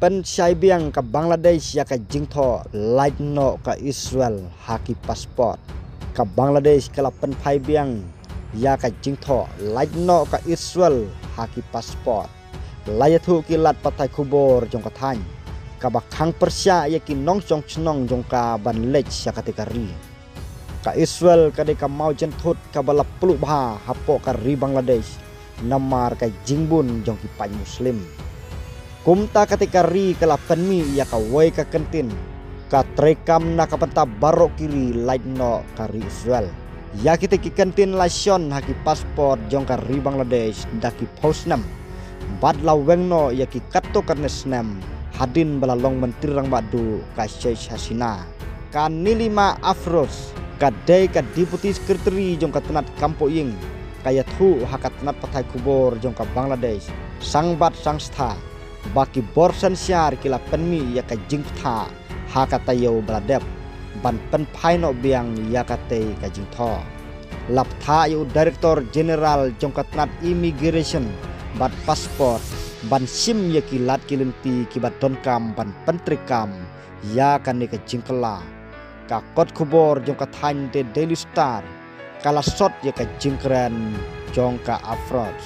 pen syai biang ke Bangladesh ya ke jingtho light no ke Israel haki pasport ke Bangladesh ke pen pai biang ya ke jingtho light no ke Israel haki pasport layathu kilat patai kubor jong katany ke bakhang persya ya ki nong jong chnong jong ka ban lech ya katikari ke Israel ke deka mau jenthut ke balap peluk bha hapo ke ri Bangladesh namar ke jingbun jong ki pai muslim kumta ketika ri kala penmi ya ka wai ka kentin ka trekam na ka penta barok kiri light no ka ri Israel ya kita ki kentin lasion haki pasport jong ka ri Bangladesh daki posnam badla wengno ya ki katto karnesnam hadin balalong menteri rang badu ka Sheikh Hasina ka nilima afros ka dei ka deputy secretary jong ka tenat kampo ing kaya thu hakat tenat patai kubor jong ka Bangladesh sangbat sangstha baki borsan syar kila penmi ya ka jingtha ha kata yo bladep ban pen phaino biang ya kate ka jingtho laptha yo director general jongkatnat immigration bat pasport ban sim ya kilat kilinti kibat donkam ban pentrikam ya kan ka jingkela ka kot kubor jongkathan de Daily Star kala sot ya ka jingkran jongka afrods